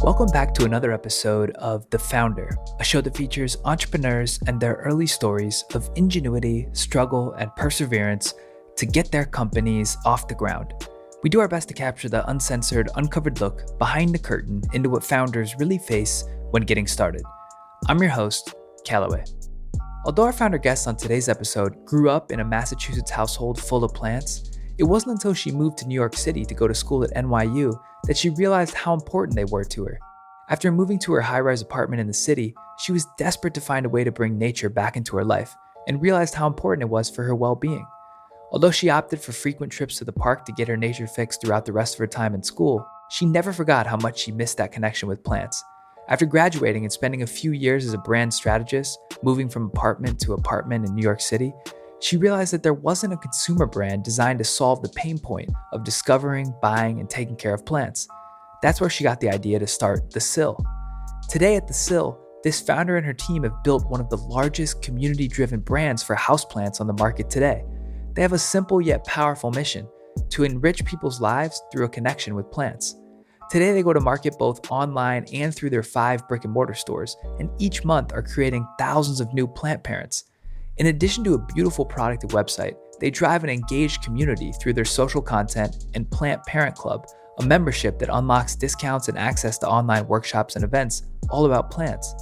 Welcome back to another episode of The Founder, a show that features entrepreneurs and their early stories of ingenuity, struggle, and perseverance to get their companies off the ground. We do our best to capture the uncensored, uncovered look behind the curtain into what founders really face when getting started. I'm your host, Kallaway. Although our founder guest on today's episode grew up in a Massachusetts household full of plants, it wasn't until she moved to New York City to go to school at NYU that she realized how important they were to her. After moving to her high-rise apartment in the city, she was desperate to find a way to bring nature back into her life and realized how important it was for her well-being. Although she opted for frequent trips to the park to get her nature fix throughout the rest of her time in school, she never forgot how much she missed that connection with plants. After graduating and spending a few years as a brand strategist, moving from apartment to apartment in New York City, she realized that there wasn't a consumer brand designed to solve the pain point of discovering, buying, and taking care of plants. That's where she got the idea to start the Sill. Today at the Sill, this founder and her team have built one of the largest community-driven brands for houseplants on the market today. They have a simple yet powerful mission: to enrich people's lives through a connection with plants. Today they go to market both online and through their 5 brick-and-mortar stores, and each month are creating thousands of new plant parents. In addition to a beautiful product and website, they drive an engaged community through their social content and Plant Parent Club, a membership that unlocks discounts and access to online workshops and events all about plants.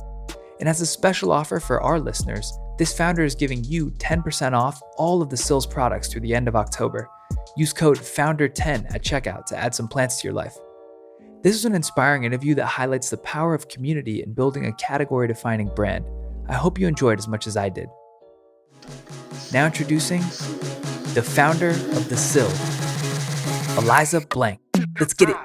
And as a special offer for our listeners, this founder is giving you 10% off all of the Sills products through the end of October. Use code FOUNDER10 at checkout to add some plants to your life. This is an inspiring interview that highlights the power of community in building a category-defining brand. I hope you enjoyed as much as I did. Now introducing the founder of the Sill, Eliza Blank. Let's get it.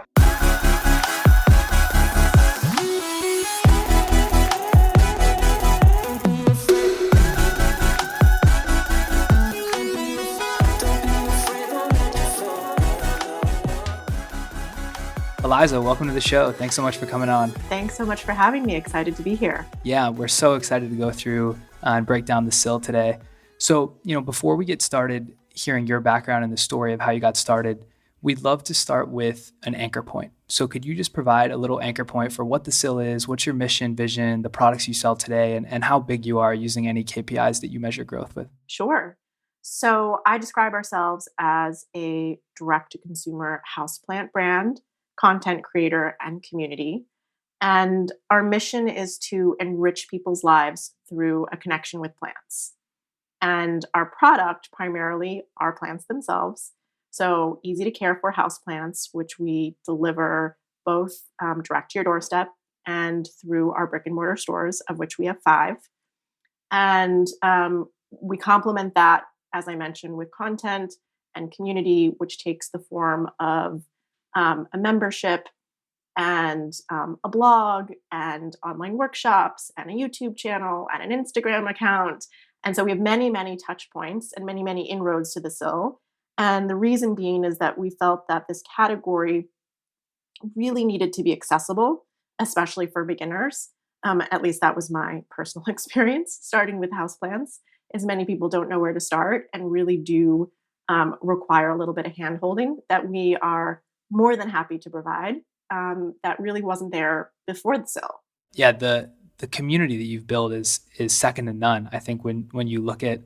Eliza, welcome to the show. Thanks so much for coming on. Thanks so much for having me. Excited to be here. Yeah, we're so excited to go through and break down the Sill today. So, before we get started hearing your background and the story of how you got started, we'd love to start with an anchor point. So could you just provide a little anchor point for what the Sill is, what's your mission, vision, the products you sell today, and how big you are using any KPIs that you measure growth with? Sure. So I describe ourselves as a direct-to-consumer houseplant brand, content creator, and community. And our mission is to enrich people's lives through a connection with plants. And our product primarily are plants themselves. So easy to care for houseplants, which we deliver both direct to your doorstep and through our brick and mortar stores, of which we have 5. And we complement that, as I mentioned, with content and community, which takes the form of a membership and a blog and online workshops and a YouTube channel and an Instagram account. And so we have many, many touch points and many, many inroads to the Sill. And the reason being is that we felt that this category really needed to be accessible, especially for beginners. At least that was my personal experience starting with houseplants, is many people don't know where to start and really do require a little bit of hand-holding that we are more than happy to provide. That really wasn't there before the Sill. Yeah, the community that you've built is second to none. I think when you look at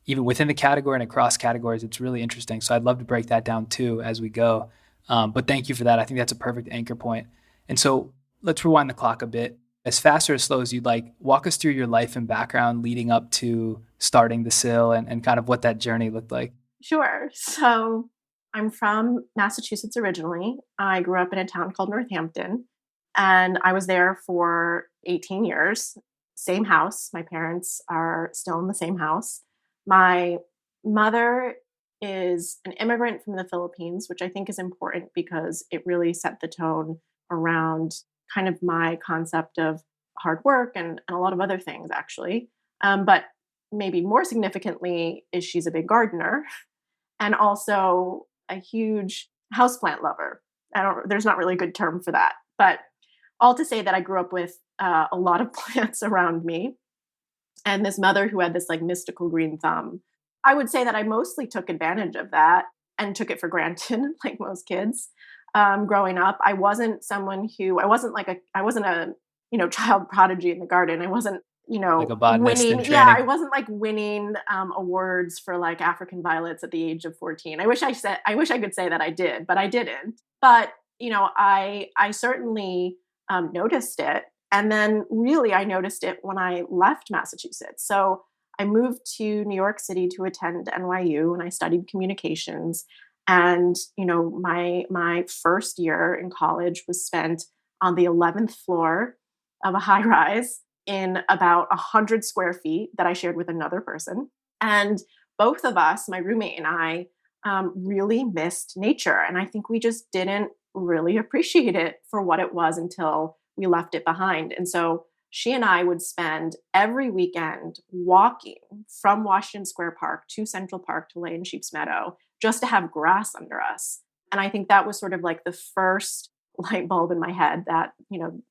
even within the category and across categories, it's really interesting. So I'd love to break that down too as we go. But thank you for that. I think that's a perfect anchor point. And so let's rewind the clock a bit. As fast or as slow as you'd like, walk us through your life and background leading up to starting the Sill and kind of what that journey looked like. Sure. So I'm from Massachusetts originally. I grew up in a town called Northampton, and I was there for 18 years. Same house. My parents are still in the same house. My mother is an immigrant from the Philippines, which I think is important because it really set the tone around kind of my concept of hard work and a lot of other things, actually. But maybe more significantly is she's a big gardener and also a huge houseplant lover. There's not really a good term for that, but all to say that I grew up with a lot of plants around me. And this mother who had this like mystical green thumb. I would say that I mostly took advantage of that and took it for granted, like most kids. growing up. I wasn't a, child prodigy in the garden. I wasn't, Like a botanist in winning. Yeah, I training. wasn't like winning awards for like African violets at the age of 14. I wish I could say that I did, but I didn't. But, I certainly noticed it. And then really I noticed it when I left Massachusetts. So I moved to New York City to attend NYU and I studied communications. And, my first year in college was spent on the 11th floor of a high rise in about 100 square feet that I shared with another person. And both of us, my roommate and I, really missed nature. And I think we just didn't really appreciate it for what it was until we left it behind. And so she and I would spend every weekend walking from Washington Square Park to Central Park to lay in Sheep's Meadow just to have grass under us. And I think that was sort of like the first light bulb in my head that,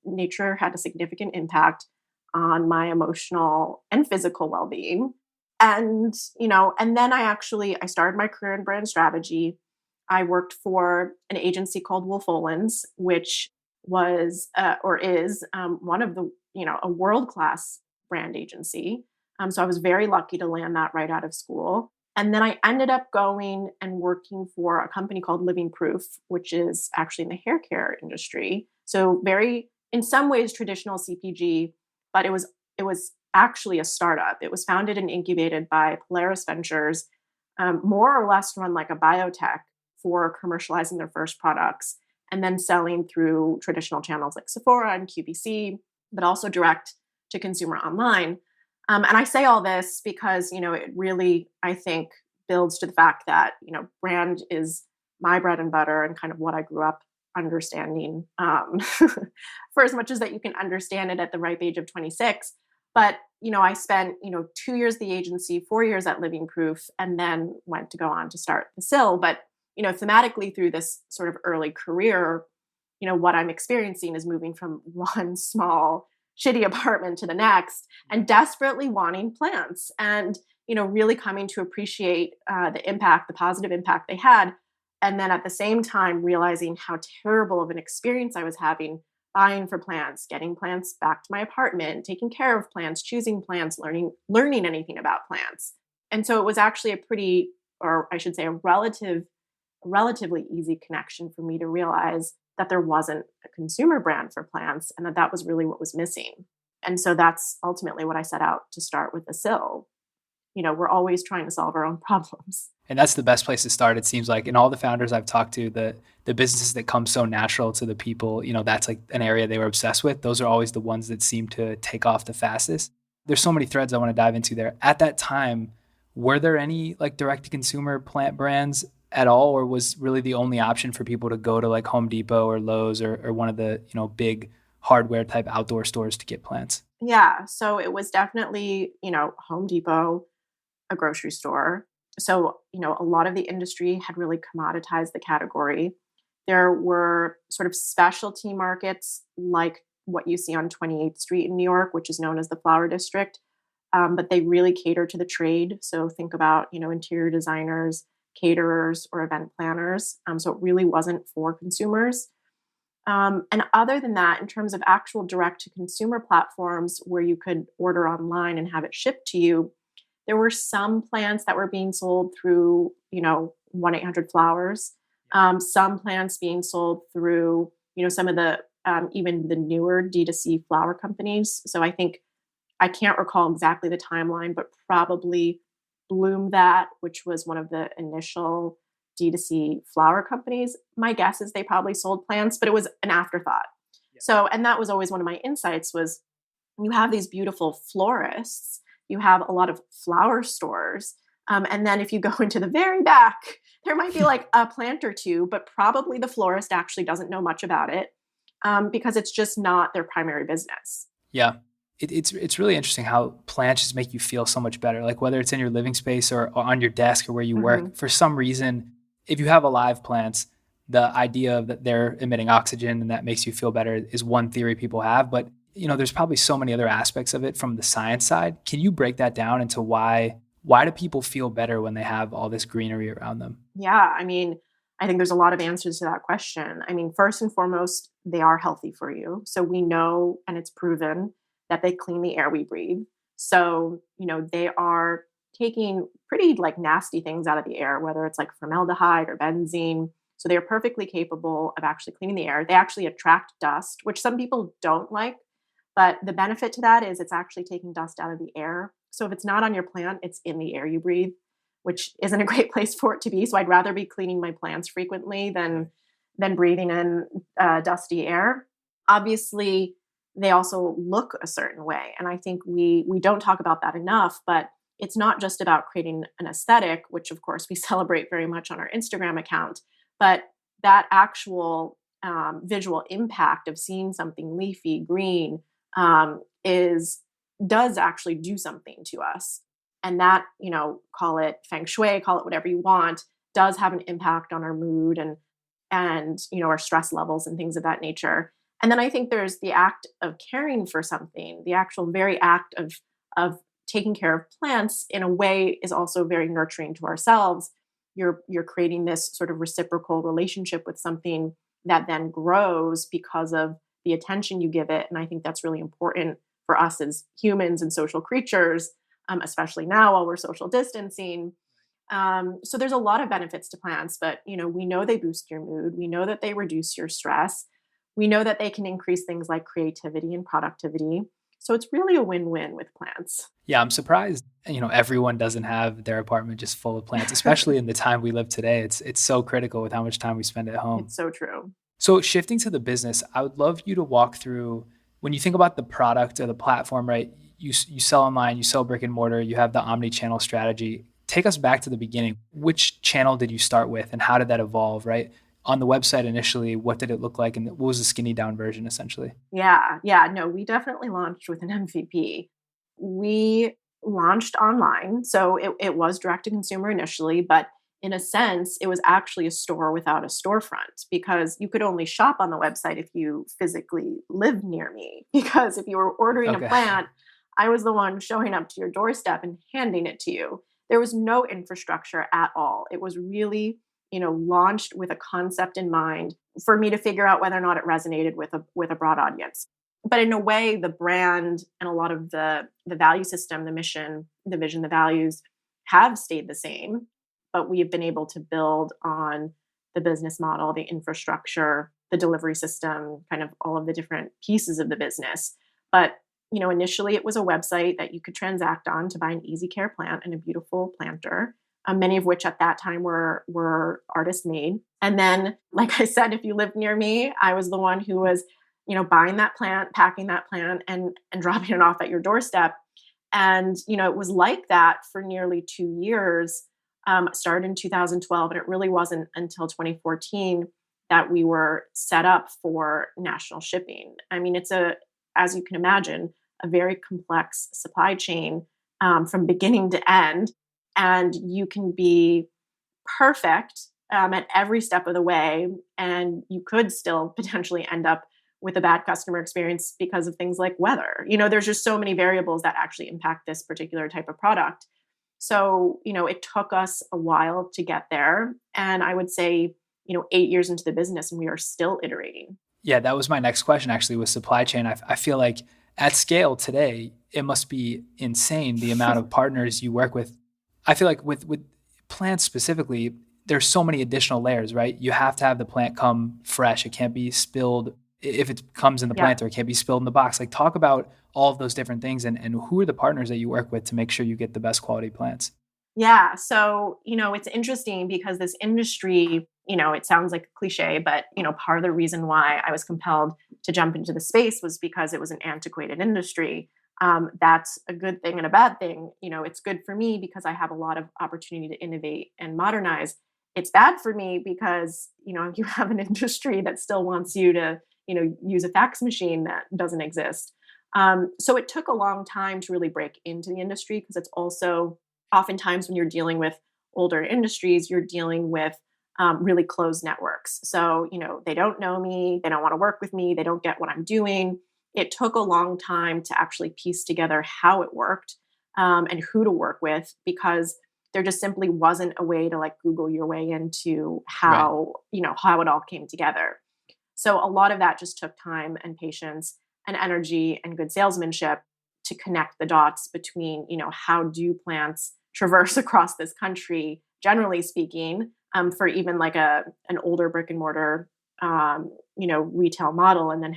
nature had a significant impact on my emotional and physical well-being. And, and then I started my career in brand strategy. I worked for an agency called Wolf Olins, which was or is one of the, a world-class brand agency. So I was very lucky to land that right out of school. And then I ended up going and working for a company called Living Proof, which is actually in the hair care industry. So very, in some ways, traditional CPG, but it was actually a startup. It was founded and incubated by Polaris Ventures, more or less run like a biotech for commercializing their first products and then selling through traditional channels like Sephora and QVC, but also direct to consumer online. And I say all this because, it really, I think, builds to the fact that, brand is my bread and butter and kind of what I grew up understanding for as much as that you can understand it at the ripe age of 26. But, I spent, 2 years at the agency, 4 years at Living Proof, and then went to go on to start the Sill. But, thematically through this sort of early career, what I'm experiencing is moving from one small shitty apartment to the next and desperately wanting plants and, really coming to appreciate the positive impact they had. And then at the same time, realizing how terrible of an experience I was having buying for plants, getting plants back to my apartment, taking care of plants, choosing plants, learning anything about plants. And so it was actually a relatively easy connection for me to realize that there wasn't a consumer brand for plants and that was really what was missing. And so that's ultimately what I set out to start with the Sill. We're always trying to solve our own problems. And that's the best place to start, it seems like. And all the founders I've talked to, the businesses that come so natural to the people, that's like an area they were obsessed with. Those are always the ones that seem to take off the fastest. There's so many threads I want to dive into there. At that time, were there any like direct-to-consumer plant brands at all, or was really the only option for people to go to like Home Depot or Lowe's or one of the, big hardware type outdoor stores to get plants? Yeah. So it was definitely, Home Depot, a grocery store. So, a lot of the industry had really commoditized the category. There were sort of specialty markets like what you see on 28th Street in New York, which is known as the Flower District. But they really cater to the trade. So think about, interior designers, caterers, or event planners. So it really wasn't for consumers. And other than that, in terms of actual direct to consumer platforms where you could order online and have it shipped to you, there were some plants that were being sold through, 1-800-Flowers, some plants being sold through, some of the, even the newer D2C flower companies. So I think, I can't recall exactly the timeline, but probably Bloom That, which was one of the initial D2C flower companies. My guess is they probably sold plants, but it was an afterthought. Yeah. So, and that was always one of my insights was you have these beautiful florists, you have a lot of flower stores. And then if you go into the very back, there might be like a plant or two, but probably the florist actually doesn't know much about it because it's just not their primary business. Yeah. It's really interesting how plants just make you feel so much better. Like whether it's in your living space or on your desk or where you work, for some reason, if you have alive plants, the idea that they're emitting oxygen and that makes you feel better is one theory people have. But, there's probably so many other aspects of it from the science side. Can you break that down into why do people feel better when they have all this greenery around them? Yeah. I mean, I think there's a lot of answers to that question. I mean, first and foremost, they are healthy for you. So we know, and it's proven, that they clean the air we breathe. So, they are taking pretty like nasty things out of the air, whether it's like formaldehyde or benzene. So they are perfectly capable of actually cleaning the air. They actually attract dust, which some people don't like. But the benefit to that is it's actually taking dust out of the air. So if it's not on your plant, it's in the air you breathe, which isn't a great place for it to be. So I'd rather be cleaning my plants frequently than breathing in dusty air. Obviously, they also look a certain way, and I think we don't talk about that enough. But it's not just about creating an aesthetic, which of course we celebrate very much on our Instagram account, but that actual visual impact of seeing something leafy, green, is does actually do something to us. And that, call it feng shui, call it whatever you want, does have an impact on our mood and our stress levels and things of that nature. And then I think there's the act of caring for something, the actual very act of taking care of plants in a way is also very nurturing to ourselves. You're creating this sort of reciprocal relationship with something that then grows because of the attention you give it. And I think that's really important for us as humans and social creatures, especially now while we're social distancing. So there's a lot of benefits to plants, but we know they boost your mood. We know that they reduce your stress. We know that they can increase things like creativity and productivity. So it's really a win-win with plants. Yeah, I'm surprised, everyone doesn't have their apartment just full of plants, especially in the time we live today. It's so critical with how much time we spend at home. It's so true. So shifting to the business, I would love you to walk through when you think about the product or the platform, right? You sell online, you sell brick and mortar, you have the omni-channel strategy. Take us back to the beginning. Which channel did you start with and how did that evolve, right? On the website initially, what did it look like and what was the skinny down version essentially? Yeah. No, we definitely launched with an MVP. We launched online. So it was direct to consumer initially, but in a sense, it was actually a store without a storefront because you could only shop on the website if you physically lived near me. Because if you were ordering a Okay. plant, I was the one showing up to your doorstep and handing it to you. There was no infrastructure at all. It was really, launched with a concept in mind for me to figure out whether or not it resonated with a broad audience. But in a way, the brand and a lot of the value system, the mission, the vision, the values have stayed the same. But we have been able to build on the business model, the infrastructure, the delivery system, kind of all of the different pieces of the business. But initially it was a website that you could transact on to buy an easy care plant and a beautiful planter, many of which at that time were artist made. And then, like I said, if you lived near me, I was the one who was, buying that plant, packing that plant, and dropping it off at your doorstep. And it was like that for nearly 2 years. Started in 2012, and it really wasn't until 2014 that we were set up for national shipping. I mean, as you can imagine, a very complex supply chain from beginning to end. And you can be perfect at every step of the way, and you could still potentially end up with a bad customer experience because of things like weather. There's just so many variables that actually impact this particular type of product. So, it took us a while to get there. And I would say, 8 years into the business, and we are still iterating. Yeah, that was my next question actually with supply chain. I feel like at scale today, it must be insane the amount of partners you work with. I feel like with plants specifically, there's so many additional layers, right? You have to have the plant come fresh. It can't be spilled if it comes in the Yeah. planter. It can't be spilled in the box. Like talk about all of those different things and who are the partners that you work with to make sure you get the best quality plants? Yeah. So, it's interesting because this industry, it sounds like a cliche, but, part of the reason why I was compelled to jump into the space was because it was an antiquated industry. That's a good thing and a bad thing. It's good for me because I have a lot of opportunity to innovate and modernize. It's bad for me because, you have an industry that still wants you to, use a fax machine that doesn't exist. So it took a long time to really break into the industry because it's also oftentimes when you're dealing with older industries, you're dealing with really closed networks. So, they don't know me, they don't want to work with me, they don't get what I'm doing. It took a long time to actually piece together how it worked and who to work with because there just simply wasn't a way to like Google your way into Right. how it all came together. So a lot of that just took time and patience and energy and good salesmanship to connect the dots between, how do plants traverse across this country, generally speaking, for even like an older brick and mortar, retail model, and then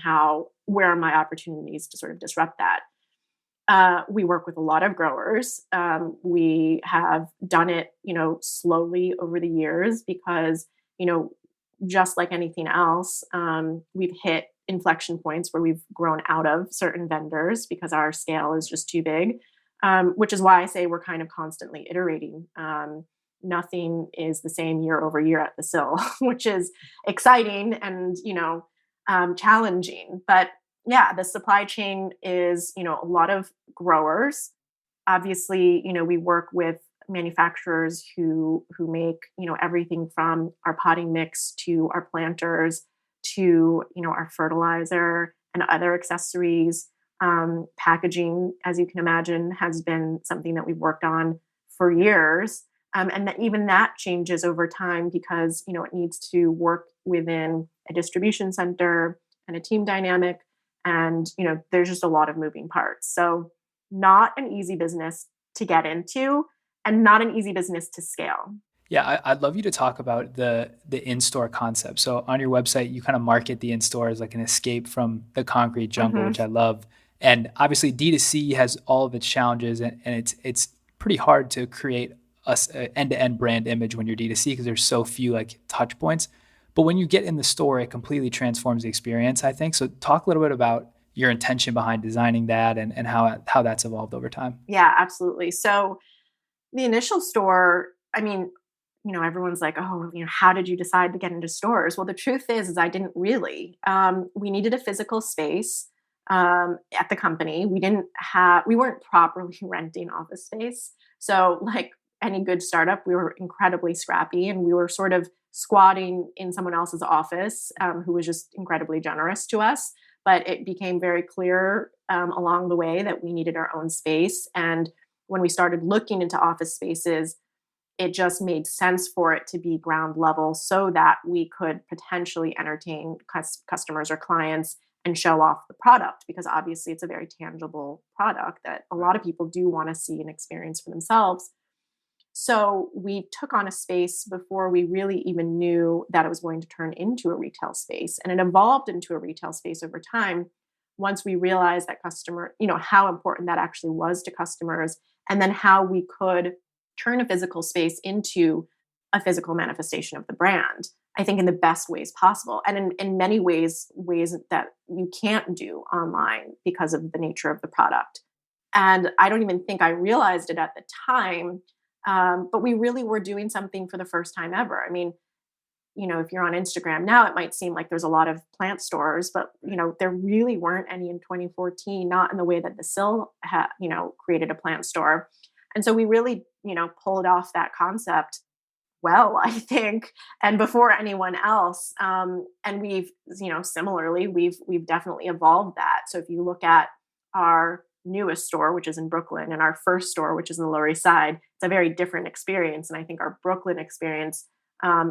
where are my opportunities to sort of disrupt that. We work with a lot of growers. We have done it, slowly over the years because, you know, just like anything else, we've hit inflection points where we've grown out of certain vendors because our scale is just too big, which is why I say we're kind of constantly iterating. Nothing is the same year over year at the Sill, which is exciting and, challenging. But yeah, the supply chain is, a lot of growers. Obviously, we work with manufacturers who make, everything from our potting mix to our planters to, our fertilizer and other accessories. Packaging, as you can imagine, has been something that we've worked on for years. And that even that changes over time because, it needs to work within a distribution center and a team dynamic. And, there's just a lot of moving parts. So not an easy business to get into and not an easy business to scale. Yeah, I'd love you to talk about the in-store concept. So on your website, you kind of market the in-store as like an escape from the concrete jungle, Mhm. which I love. And obviously, D2C has all of its challenges, and it's pretty hard to create a end-to-end brand image when you're D2C because there's so few like touch points. But when you get in the store, it completely transforms the experience, I think. So talk a little bit about your intention behind designing that and how that's evolved over time. Yeah, absolutely. So the initial store, I mean, everyone's like, oh, how did you decide to get into stores? Well, the truth is I didn't really. We needed a physical space at the company. We weren't properly renting office space. So, like any good startup, we were incredibly scrappy and we were sort of squatting in someone else's office who was just incredibly generous to us. But it became very clear along the way that we needed our own space. And when we started looking into office spaces, it just made sense for it to be ground level so that we could potentially entertain customers or clients and show off the product because obviously it's a very tangible product that a lot of people do want to see and experience for themselves. So we took on a space before we really even knew that it was going to turn into a retail space. And it evolved into a retail space over time once we realized that how important that actually was to customers, and then how we could turn a physical space into a physical manifestation of the brand. I think in the best ways possible. And in many ways that you can't do online because of the nature of the product. And I don't even think I realized it at the time. But we really were doing something for the first time ever. I mean, if you're on Instagram now, it might seem like there's a lot of plant stores, but there really weren't any in 2014, not in the way that the Sill created a plant store. And so we really, pulled off that concept well, I think, and before anyone else. And we've, similarly, we've definitely evolved that. So if you look at our newest store, which is in Brooklyn, and our first store, which is in the Lower East Side, it's a very different experience. And I think our Brooklyn experience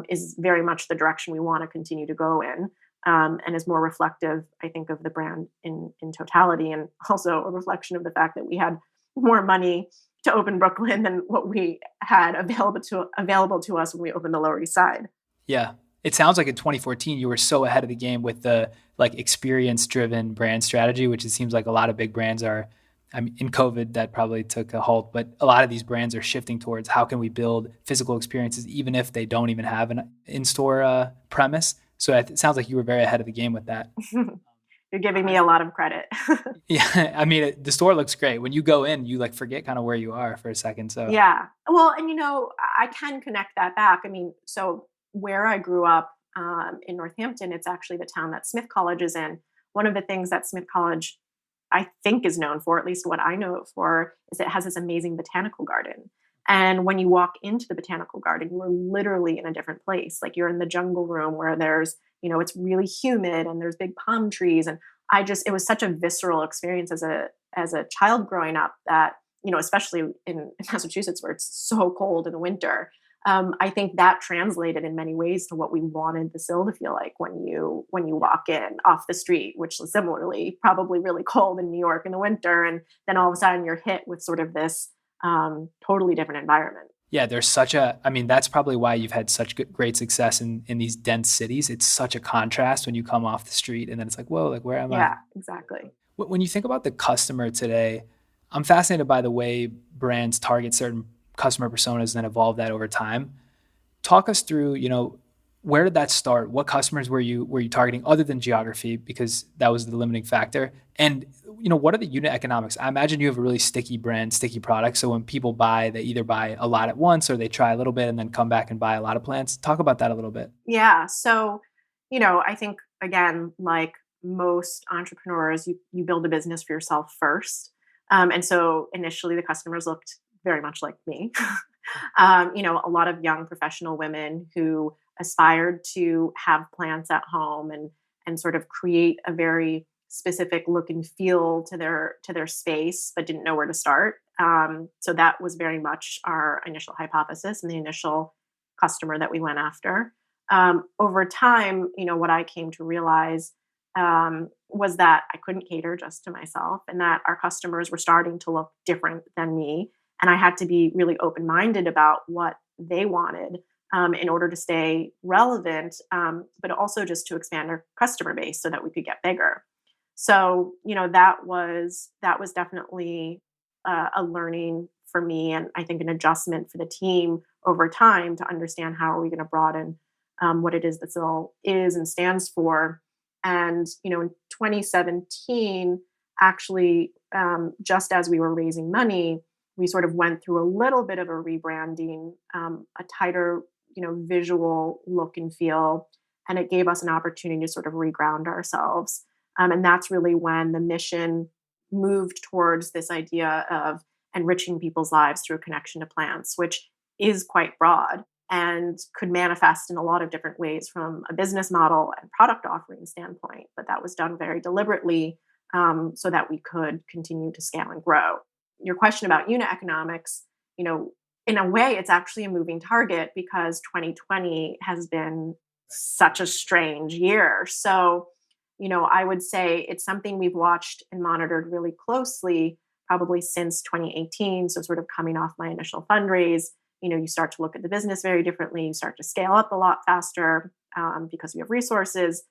is very much the direction we want to continue to go in, and is more reflective, I think, of the brand in totality, and also a reflection of the fact that we had more money to open Brooklyn than what we had available to us when we opened the Lower East Side. Yeah. It sounds like in 2014 you were so ahead of the game with the like experience driven brand strategy, which it seems like a lot of big brands are. I mean, in COVID that probably took a halt, but a lot of these brands are shifting towards how can we build physical experiences even if they don't even have an in-store premise. So it sounds like you were very ahead of the game with that. You're giving me a lot of credit. Yeah, I mean, the store looks great. When you go in, you like forget kind of where you are for a second. So Yeah. Well, and I can connect that back. I mean, so where I grew up in Northampton, it's actually the town that Smith College is in. One of the things that Smith College, I think, is known for, at least what I know it for, is it has this amazing botanical garden. And when you walk into the botanical garden, you are literally in a different place. Like you're in the jungle room where there's, it's really humid and there's big palm trees. And it was such a visceral experience as a child growing up that especially in Massachusetts where it's so cold in the winter. I think that translated in many ways to what we wanted the Sill to feel like when you walk in off the street, which is similarly probably really cold in New York in the winter, and then all of a sudden you're hit with sort of this totally different environment. Yeah, I mean, that's probably why you've had such great success in these dense cities. It's such a contrast when you come off the street and then it's like, whoa, like where am I? Yeah, exactly. When you think about the customer today, I'm fascinated by the way brands target certain customer personas and then evolve that over time. Talk us through, where did that start? What customers were you targeting other than geography because that was the limiting factor? And what are the unit economics? I imagine you have a really sticky brand, sticky product. So when people buy, they either buy a lot at once or they try a little bit and then come back and buy a lot of plants. Talk about that a little bit. Yeah. So, I think again, like most entrepreneurs, you build a business for yourself first. And so initially the customers looked very much like me. A lot of young professional women who aspired to have plants at home and sort of create a very specific look and feel to their space, but didn't know where to start. So that was very much our initial hypothesis and the initial customer that we went after. Over time, what I came to realize was that I couldn't cater just to myself, and that our customers were starting to look different than me. And I had to be really open-minded about what they wanted in order to stay relevant, but also just to expand our customer base so that we could get bigger. So, that was definitely a learning for me, and I think an adjustment for the team over time to understand how are we going to broaden what it is that Sill is and stands for. And, in 2017, actually, just as we were raising money, we sort of went through a little bit of a rebranding, a tighter, visual look and feel. And it gave us an opportunity to sort of reground ourselves. And that's really when the mission moved towards this idea of enriching people's lives through a connection to plants, which is quite broad and could manifest in a lot of different ways from a business model and product offering standpoint. But that was done very deliberately so that we could continue to scale and grow. Your question about unit economics, in a way, it's actually a moving target because 2020 has been such a strange year. So, I would say it's something we've watched and monitored really closely, probably since 2018. So sort of coming off my initial fundraise, you start to look at the business very differently. You start to scale up a lot faster because you have resources.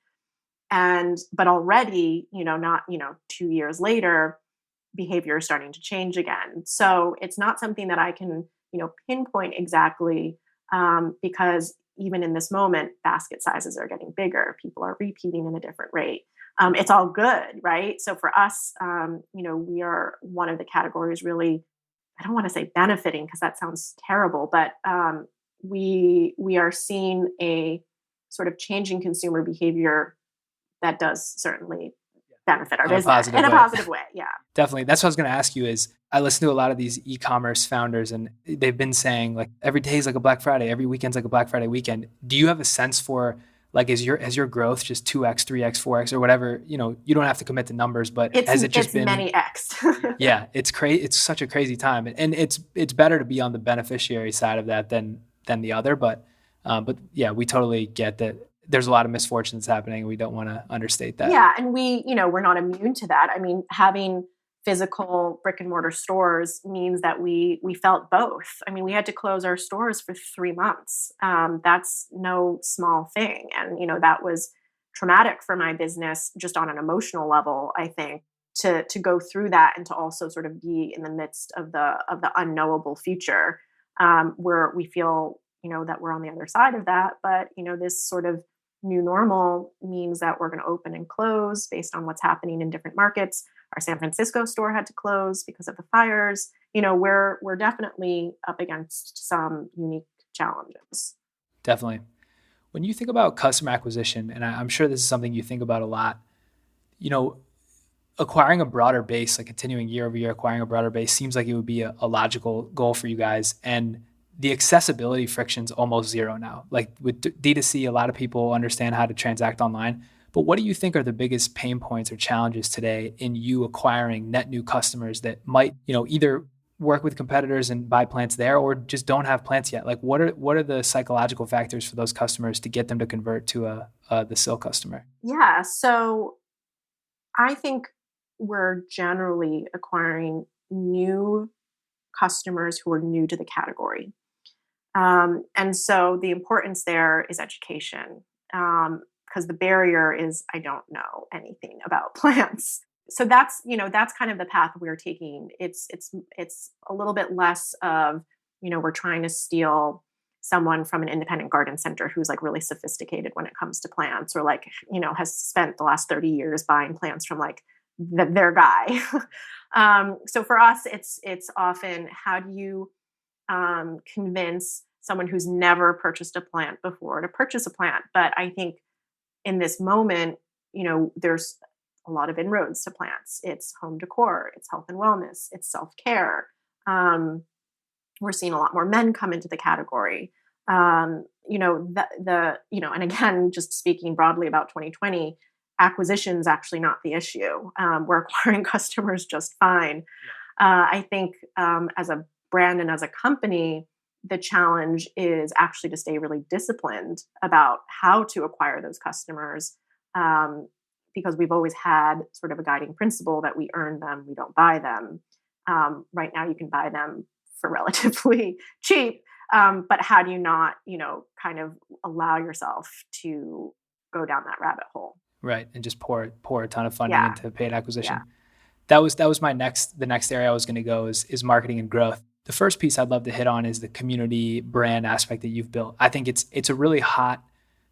But already, not, 2 years later, behavior is starting to change again. So it's not something that I can, pinpoint exactly because even in this moment, basket sizes are getting bigger. People are repeating in a different rate. It's all good, right? So for us, we are one of the categories really, I don't want to say benefiting because that sounds terrible, but we are seeing a sort of changing consumer behavior that does certainly benefit our business in a positive way. Yeah, definitely. That's what I was going to ask you is I listen to a lot of these e-commerce founders and they've been saying like every day is like a Black Friday, every weekend's like a Black Friday weekend. Do you have a sense for like, has your growth just 2x, 3x, 4x or whatever, you don't have to commit to numbers, but has it just been many X? Yeah, it's crazy. It's such a crazy time. And it's better to be on the beneficiary side of that than the other. But yeah, we totally get that. There's a lot of misfortunes happening. We don't want to understate that. Yeah. And we're not immune to that. I mean, having physical brick and mortar stores means that we felt both. I mean, we had to close our stores for 3 months. That's no small thing. And, that was traumatic for my business just on an emotional level, I think, to go through that and to also sort of be in the midst of the unknowable future where we feel, that we're on the other side of that. But, this sort of new normal means that we're going to open and close based on what's happening in different markets. Our San Francisco store had to close because of the fires. We're definitely up against some unique challenges. Definitely. When you think about customer acquisition, and I'm sure this is something you think about a lot, acquiring a broader base, like continuing year over year, acquiring a broader base seems like it would be a logical goal for you guys. And the accessibility friction's almost zero now. Like with D2C, a lot of people understand how to transact online. But what do you think are the biggest pain points or challenges today in you acquiring net new customers that might, either work with competitors and buy plants there, or just don't have plants yet? Like, what are the psychological factors for those customers to get them to convert to the Sill customer? Yeah. So I think we're generally acquiring new customers who are new to the category. And so the importance there is education, because the barrier is I don't know anything about plants. So that's kind of the path we're taking. It's a little bit less of we're trying to steal someone from an independent garden center who's like really sophisticated when it comes to plants, or like has spent the last 30 years buying plants from like their guy. So for us, it's often how do you convince someone who's never purchased a plant before to purchase a plant. But I think in this moment, there's a lot of inroads to plants. It's home decor, it's health and wellness, it's self-care. We're seeing a lot more men come into the category. And again, just speaking broadly about 2020, acquisition is actually not the issue. We're acquiring customers just fine. I think as a brand and as a company, the challenge is actually to stay really disciplined about how to acquire those customers, because we've always had sort of a guiding principle that we earn them, we don't buy them. Right now, you can buy them for relatively cheap, but how do you not, kind of allow yourself to go down that rabbit hole? Right, and just pour a ton of funding into paid acquisition. Yeah. That was the next area I was going to go is marketing and growth. The first piece I'd love to hit on is the community brand aspect that you've built. I think it's a really hot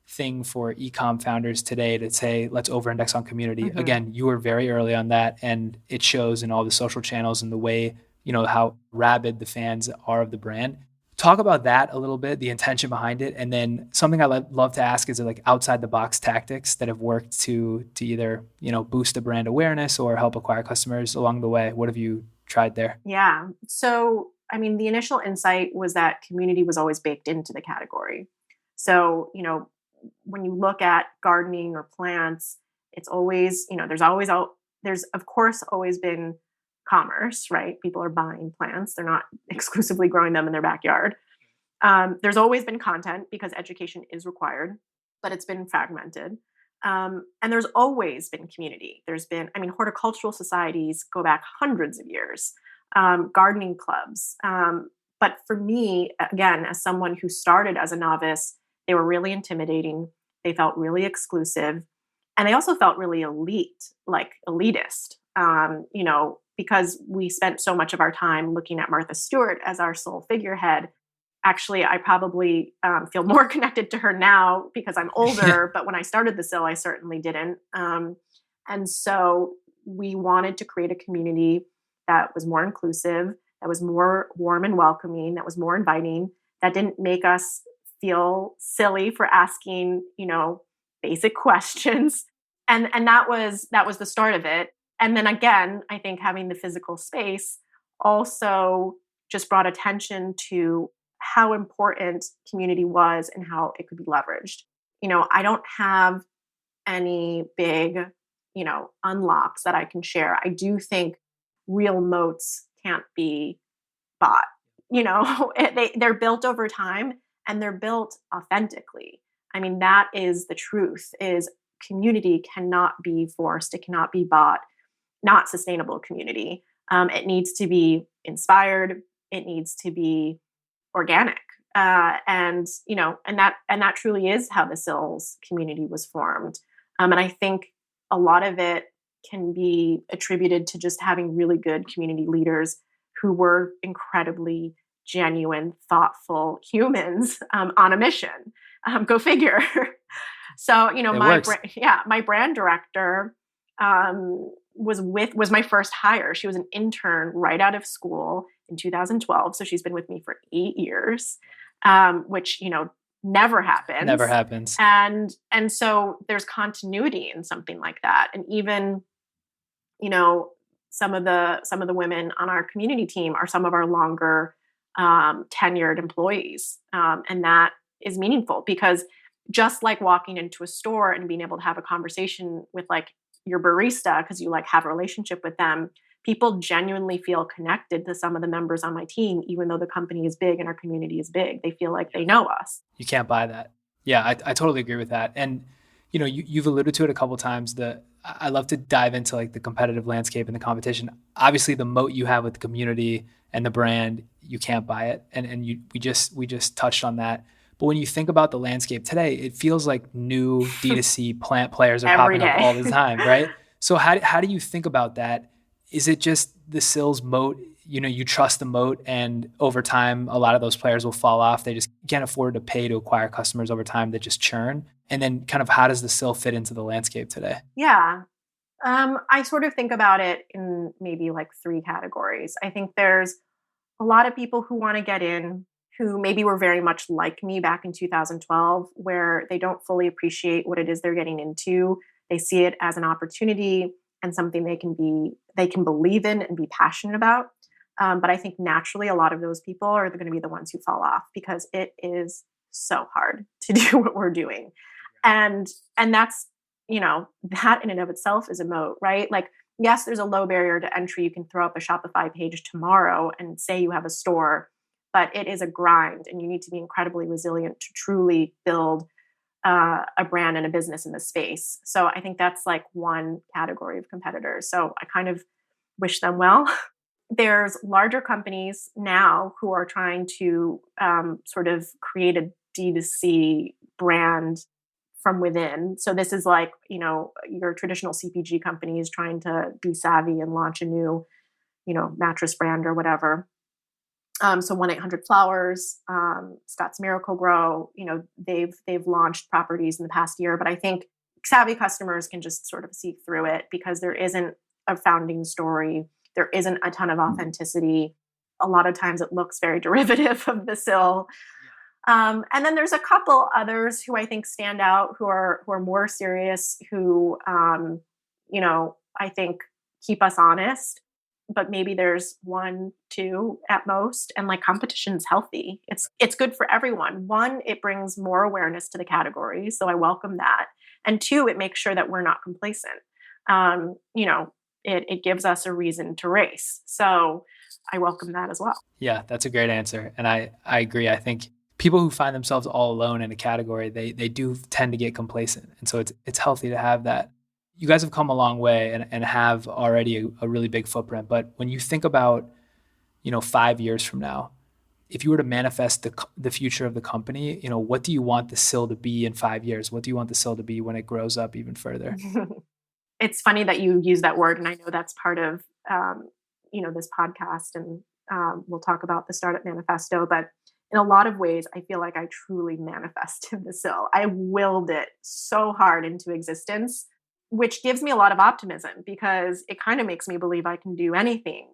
thing for e-com founders today to say, let's over-index on community. Mm-hmm. Again, you were very early on that, and it shows in all the social channels and the way, how rabid the fans are of the brand. Talk about that a little bit, the intention behind it. And then something I love to ask is like outside the box tactics that have worked to either, boost the brand awareness or help acquire customers along the way. What have you tried there? Yeah. So, the initial insight was that community was always baked into the category. So, when you look at gardening or plants, it's always, there's of course always been commerce, right? People are buying plants. They're not exclusively growing them in their backyard. There's always been content because education is required, but it's been fragmented. And there's always been community. There's been, horticultural societies go back hundreds of years, gardening clubs. But for me, again, as someone who started as a novice, they were really intimidating. They felt really exclusive. And they also felt really elitist, because we spent so much of our time looking at Martha Stewart as our sole figurehead. Actually, I probably feel more connected to her now because I'm older, but when I started the Sill, I certainly didn't. And so we wanted to create a community that was more inclusive, that was more warm and welcoming, that was more inviting, that didn't make us feel silly for asking, basic questions. And that was the start of it. And then again, I think having the physical space also just brought attention to how important community was and how it could be leveraged. I don't have any big, unlocks that I can share. I do think real moats can't be bought. They're built over time and they're built authentically. That is the truth, is community cannot be forced. It cannot be bought. Not sustainable community. It needs to be inspired. It needs to be organic. And that truly is how the Sills community was formed. And I think a lot of it can be attributed to just having really good community leaders who were incredibly genuine, thoughtful humans on a mission. Go figure. So, my brand director was my first hire. She was an intern right out of school in 2012. So she's been with me for 8 years, which, never happens. Never happens. And so there's continuity in something like that. And even, some of the women on our community team are some of our longer tenured employees. And that is meaningful because just like walking into a store and being able to have a conversation with like your barista, because you like have a relationship with them, people genuinely feel connected to some of the members on my team, even though the company is big and our community is big. They feel like they know us. You can't buy that. Yeah, I totally agree with that. And you've alluded to it a couple of times. I love to dive into like the competitive landscape and the competition. Obviously, the moat you have with the community and the brand, you can't buy it. And we just touched on that. But when you think about the landscape today, it feels like new D2C plant players are Every popping up day. all the time, right? So how do you think about that? Is it just the Sills moat? You trust the moat, and over time, a lot of those players will fall off. They just can't afford to pay to acquire customers over time that just churn. And then kind of how does the Sill fit into the landscape today? Yeah. I sort of think about it in maybe like three categories. I think there's a lot of people who want to get in who maybe were very much like me back in 2012, where they don't fully appreciate what it is they're getting into. They see it as an opportunity and something they can believe in and be passionate about. But I think naturally, a lot of those people are going to be the ones who fall off because it is so hard to do what we're doing, and that's that in and of itself is a moat, right? Like, yes, there's a low barrier to entry. You can throw up a Shopify page tomorrow and say you have a store, but it is a grind, and you need to be incredibly resilient to truly build a brand and a business in this space. So I think that's like one category of competitors. So I kind of wish them well. There's larger companies now who are trying to sort of create a D2C brand from within. So this is like, your traditional CPG companies trying to be savvy and launch a new, mattress brand or whatever. So 1-800-Flowers, Scott's Miracle-Gro, they've launched properties in the past year, but I think savvy customers can just sort of see through it because there isn't a founding story. There isn't a ton of authenticity. A lot of times it looks very derivative of the Sill. And then there's a couple others who I think stand out, who are more serious, who I think keep us honest. But maybe there's 1, 2 at most, and like competition's healthy. It's good for everyone. 1, it brings more awareness to the category, so I welcome that. And 2, it makes sure that we're not complacent. It gives us a reason to race. So I welcome that as well. Yeah, that's a great answer. And I agree. I think people who find themselves all alone in a category, they do tend to get complacent. And so it's healthy to have that. You guys have come a long way and have already a really big footprint. But when you think about, 5 years from now, if you were to manifest the future of the company, what do you want the Sill to be in 5 years? What do you want the Sill to be when it grows up even further? It's funny that you use that word, and I know that's part of this podcast, and we'll talk about the Startup Manifesto. But in a lot of ways, I feel like I truly manifested the Sill. I willed it so hard into existence, which gives me a lot of optimism because it kind of makes me believe I can do anything,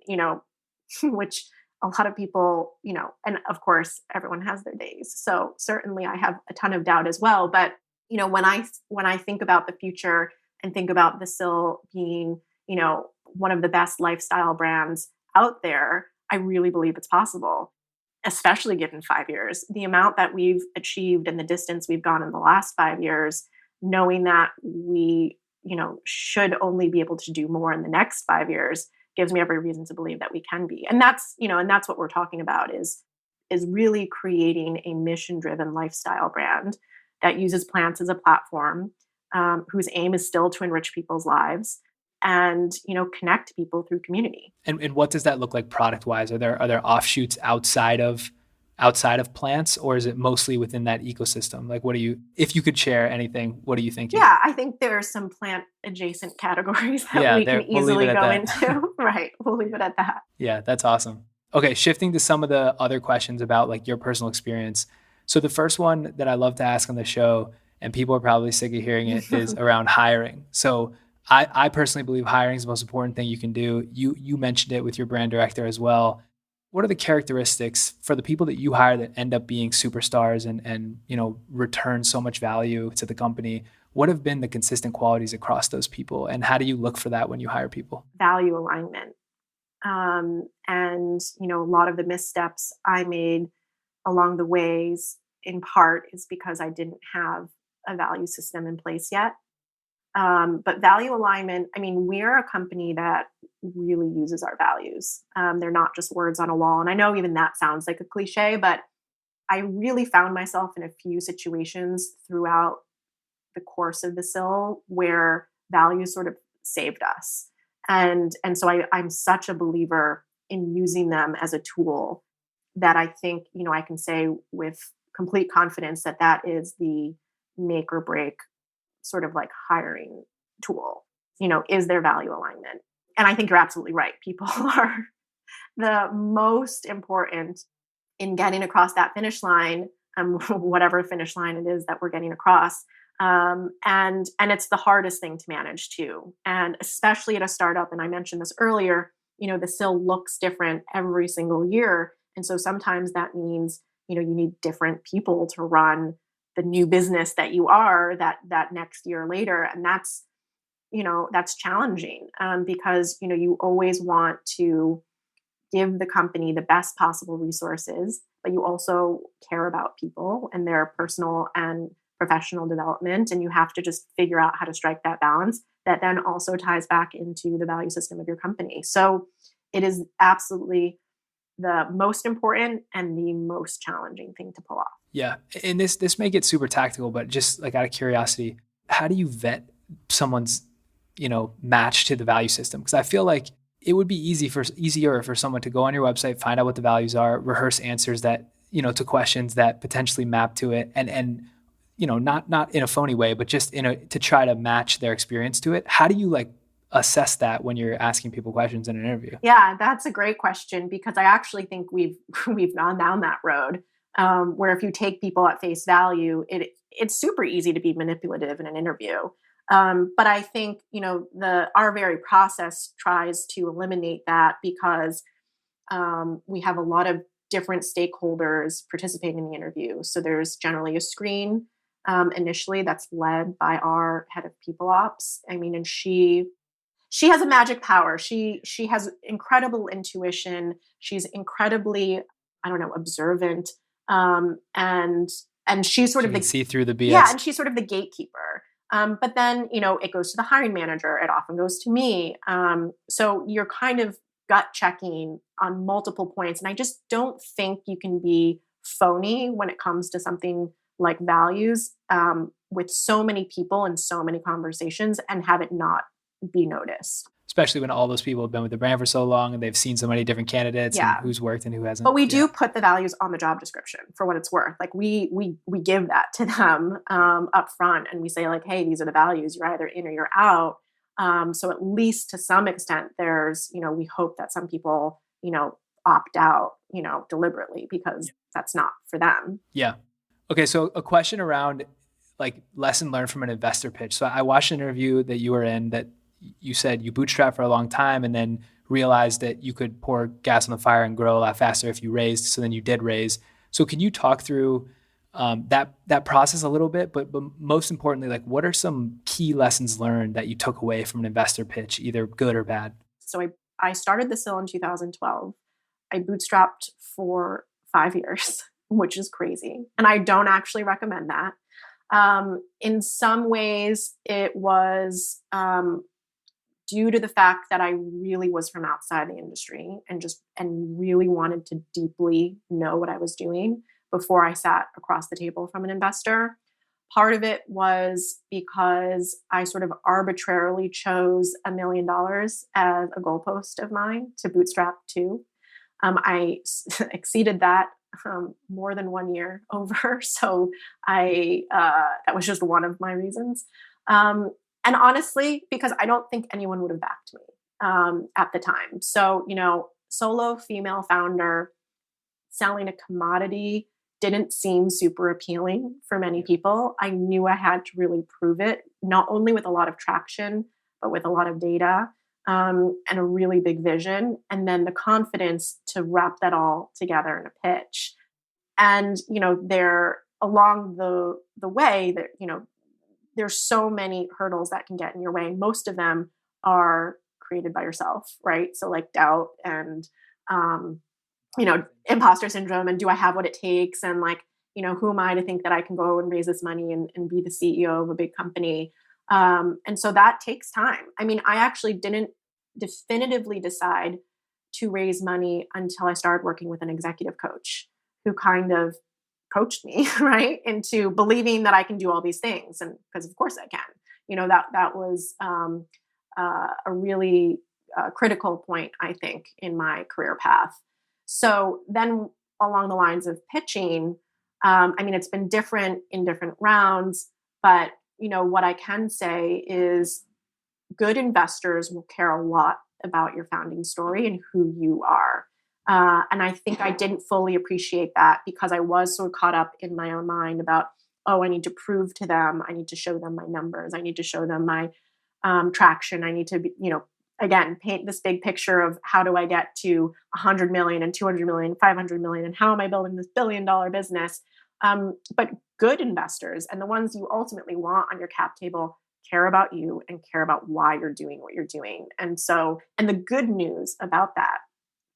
which a lot of people, and of course everyone has their days. So certainly I have a ton of doubt as well. But, when I think about the future and think about the Sill being, one of the best lifestyle brands out there, I really believe it's possible, especially given 5 years. The amount that we've achieved and the distance we've gone in the last 5 years, knowing that we should only be able to do more in the next 5 years gives me every reason to believe that we can be. And that's what we're talking about is really creating a mission-driven lifestyle brand that uses plants as a platform, whose aim is still to enrich people's lives and, connect people through community. And what does that look like product-wise? Are there offshoots outside of plants, or is it mostly within that ecosystem? Like, if you could share anything, what are you thinking? Yeah, I think there's some plant adjacent categories that we can easily go into. Right. We'll leave it at that. Yeah, that's awesome. Okay. Shifting to some of the other questions about like your personal experience. So the first one that I love to ask on the show, and people are probably sick of hearing it, is around hiring. So I personally believe hiring is the most important thing you can do. You mentioned it with your brand director as well. What are the characteristics for the people that you hire that end up being superstars and return so much value to the company? What have been the consistent qualities across those people, and how do you look for that when you hire people? Value alignment. And a lot of the missteps I made along the ways, in part, is because I didn't have a value system in place yet. But value alignment, I mean, we're a company that really uses our values. They're not just words on a wall. And I know even that sounds like a cliche, but I really found myself in a few situations throughout the course of the Sill where values sort of saved us. And so I'm such a believer in using them as a tool that I think, I can say with complete confidence that that is the make or break sort of like hiring tool. Is there value alignment? And I think you're absolutely right. People are the most important in getting across that finish line, whatever finish line it is that we're getting across. And it's the hardest thing to manage too. And especially at a startup, and I mentioned this earlier, the Sill looks different every single year. And so sometimes that means, you need different people to run the new business that you are that next year later. And that's challenging because, you always want to give the company the best possible resources, but you also care about people and their personal and professional development. And you have to just figure out how to strike that balance that then also ties back into the value system of your company. So it is absolutely the most important and the most challenging thing to pull off. Yeah. And this may get super tactical, but just like out of curiosity, how do you vet someone's, match to the value system? Because I feel like it would be easier for someone to go on your website, find out what the values are, rehearse answers that, to questions that potentially map to it, and not in a phony way, but just to try to match their experience to it. How do you assess that when you're asking people questions in an interview? Yeah, that's a great question because I actually think we've gone down that road where if you take people at face value, it's super easy to be manipulative in an interview. But I think our very process tries to eliminate that because we have a lot of different stakeholders participating in the interview. So there's generally a screen initially that's led by our head of people ops. I mean, and she has a magic power. She has incredible intuition. She's incredibly, I don't know, observant, and she's sort She of can see through the BS. Yeah, and she's sort of the gatekeeper. But then it goes to the hiring manager. It often goes to me. So you're kind of gut checking on multiple points, and I just don't think you can be phony when it comes to something like values with so many people and so many conversations and have it not be noticed. Especially when all those people have been with the brand for so long and they've seen so many different candidates and who's worked and who hasn't. But we do put the values on the job description for what it's worth. Like we give that to them up front, and we say like, hey, these are the values. You're either in or you're out. So at least to some extent, there's, we hope that some people, opt out, deliberately because that's not for them. Yeah. Okay. So a question around lesson learned from an investor pitch. So I watched an interview that you were in that you said you bootstrapped for a long time and then realized that you could pour gas on the fire and grow a lot faster if you raised. So then you did raise. So can you talk through that process a little bit? But most importantly, what are some key lessons learned that you took away from an investor pitch, either good or bad? So I started the Sill in 2012. I bootstrapped for 5 years, which is crazy. And I don't actually recommend that. In some ways, it was due to the fact that I really was from outside the industry and really wanted to deeply know what I was doing before I sat across the table from an investor. Part of it was because I sort of arbitrarily chose $1 million as a goalpost of mine to bootstrap to. I exceeded that more than 1 year over. So that was just one of my reasons. And honestly, because I don't think anyone would have backed me at the time. So, solo female founder selling a commodity didn't seem super appealing for many people. I knew I had to really prove it, not only with a lot of traction, but with a lot of data and a really big vision. And then the confidence to wrap that all together in a pitch. And, there along the way that, there's so many hurdles that can get in your way. Most of them are created by yourself, right? So doubt and, imposter syndrome and do I have what it takes? And who am I to think that I can go and raise this money and be the CEO of a big company? And so that takes time. I mean, I actually didn't definitively decide to raise money until I started working with an executive coach who kind of coached me right into believing that I can do all these things, and because of course I can. That was a really critical point, I think, in my career path. So then, along the lines of pitching, I mean, it's been different in different rounds, but what I can say is good investors will care a lot about your founding story and who you are. And I think I didn't fully appreciate that because I was so caught up in my own mind about, oh, I need to prove to them, I need to show them my numbers, I need to show them my traction, I need to be, again, paint this big picture of how do I get to 100 million and 200 million, 500 million, and how am I building this $1 billion business? But good investors and the ones you ultimately want on your cap table care about you and care about why you're doing what you're doing. And the good news about that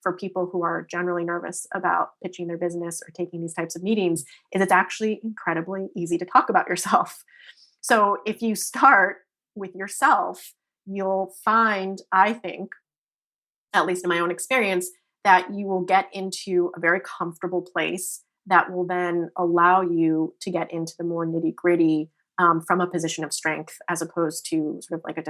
for people who are generally nervous about pitching their business or taking these types of meetings is it's actually incredibly easy to talk about yourself. So if you start with yourself, you'll find, I think, at least in my own experience, that you will get into a very comfortable place that will then allow you to get into the more nitty gritty from a position of strength, as opposed to sort of like a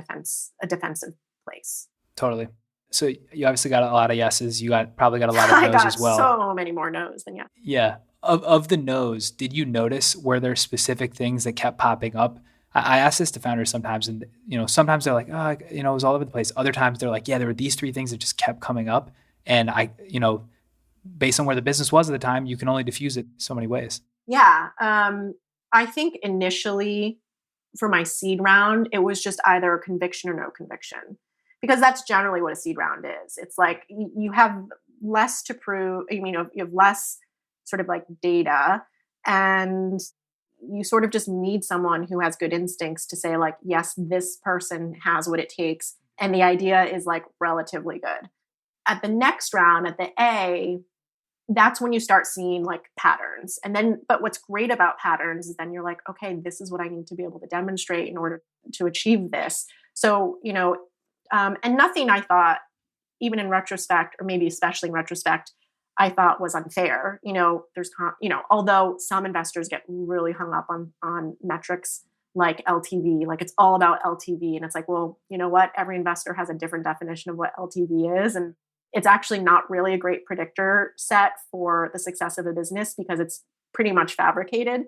defensive place. Totally. So you obviously got a lot of yeses. Probably got a lot of I no's got as well. so many more no's than yes. Yeah. Of the no's, did you notice, were there specific things that kept popping up? I ask this to founders sometimes, and sometimes they're like, it was all over the place. Other times they're like, yeah, there were these 3 things that just kept coming up, and based on where the business was at the time, you can only diffuse it so many ways. Yeah. I think initially for my seed round, it was just either a conviction or no conviction, because that's generally what a seed round is. It's like you have less to prove, you have less sort of like data, and you sort of just need someone who has good instincts to say like, yes, this person has what it takes. And the idea is like relatively good. At the next round, at the A, that's when you start seeing like patterns. But what's great about patterns is then you're like, okay, this is what I need to be able to demonstrate in order to achieve this. So, and nothing I thought, even in retrospect, or maybe especially in retrospect, I thought was unfair. Although some investors get really hung up on metrics like LTV, like it's all about LTV. And it's like, well, you know what? Every investor has a different definition of what LTV is. And it's actually not really a great predictor set for the success of a business because it's pretty much fabricated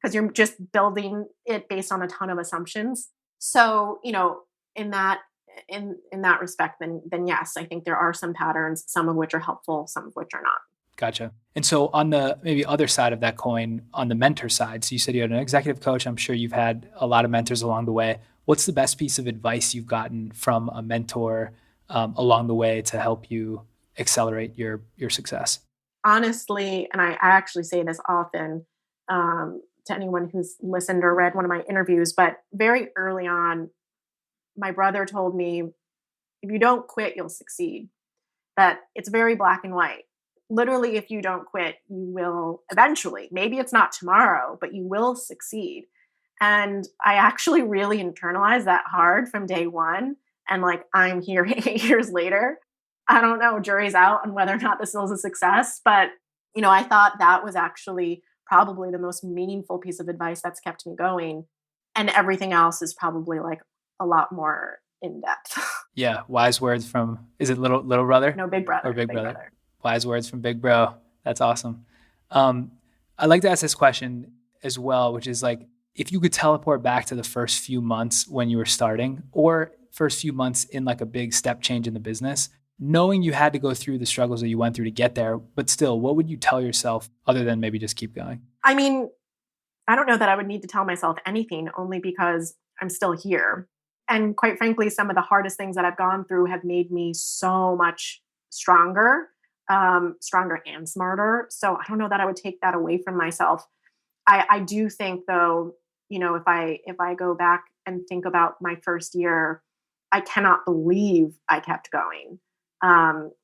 because you're just building it based on a ton of assumptions. So, in that respect, then yes, I think there are some patterns, some of which are helpful, some of which are not. Gotcha. And so on the maybe other side of that coin, on the mentor side, so you said you had an executive coach. I'm sure you've had a lot of mentors along the way. What's the best piece of advice you've gotten from a mentor along the way to help you accelerate your success? Honestly, and I actually say this often to anyone who's listened or read one of my interviews, but very early on, my brother told me, if you don't quit, you'll succeed. That it's very black and white. Literally, if you don't quit, you will eventually, maybe it's not tomorrow, but you will succeed. And I actually really internalized that hard from day one. And like, I'm here 8 years later. I don't know, jury's out on whether or not this was a success. But, I thought that was actually probably the most meaningful piece of advice that's kept me going. And everything else is probably like a lot more in depth. Yeah. Wise words from, is it little brother? No, big brother. Or big brother. Wise words from big bro. That's awesome. I'd like to ask this question as well, which is like, if you could teleport back to the first few months when you were starting, or first few months in like a big step change in the business, knowing you had to go through the struggles that you went through to get there, but still, what would you tell yourself other than maybe just keep going? I mean, I don't know that I would need to tell myself anything, only because I'm still here. And quite frankly, some of the hardest things that I've gone through have made me so much stronger and smarter. So I don't know that I would take that away from myself. I do think though, if I go back and think about my first year, I cannot believe I kept going.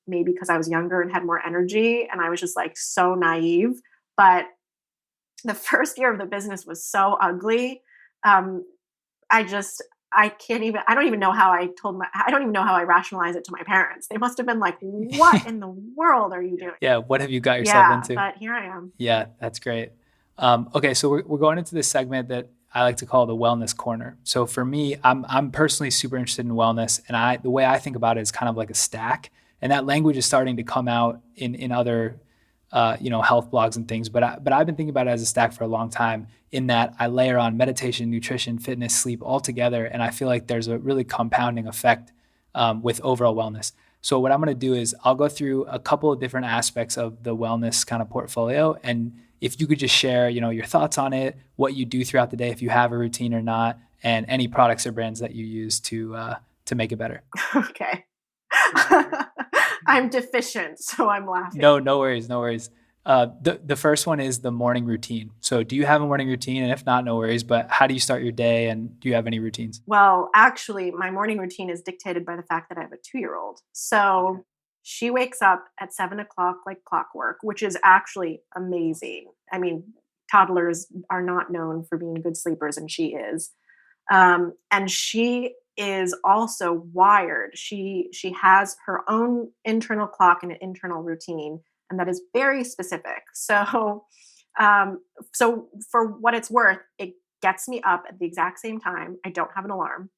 Maybe because I was younger and had more energy and I was just like so naive. But the first year of the business was so ugly. I can't even, I don't even know how I rationalize it to my parents. They must have been like, what in the world are you doing? Yeah, what have you got yourself Yeah, into? but here I am. Yeah, that's great. Okay, so we're going into this segment that I like to call the wellness corner. So for me, I'm personally super interested in wellness, and the way I think about it is kind of like a stack, and that language is starting to come out in other health blogs and things. But I've been thinking about it as a stack for a long time. In that I layer on meditation, nutrition, fitness, sleep all together, and I feel like there's a really compounding effect with overall wellness. So what I'm going to do is I'll go through a couple of different aspects of the wellness kind of portfolio, and if you could just share, your thoughts on it, what you do throughout the day, if you have a routine or not, and any products or brands that you use to make it better. Okay. I'm deficient, so I'm laughing. No worries, no worries. The first one is the morning routine. So do you have a morning routine? And if not, no worries, but how do you start your day, and do you have any routines? Well, actually, my morning routine is dictated by the fact that I have a 2-year-old. So she wakes up at 7 o'clock like clockwork, which is actually amazing. I mean, toddlers are not known for being good sleepers, and she is. And she is also wired. She has her own internal clock and an internal routine, and that is very specific. So for what it's worth, it gets me up at the exact same time. I don't have an alarm,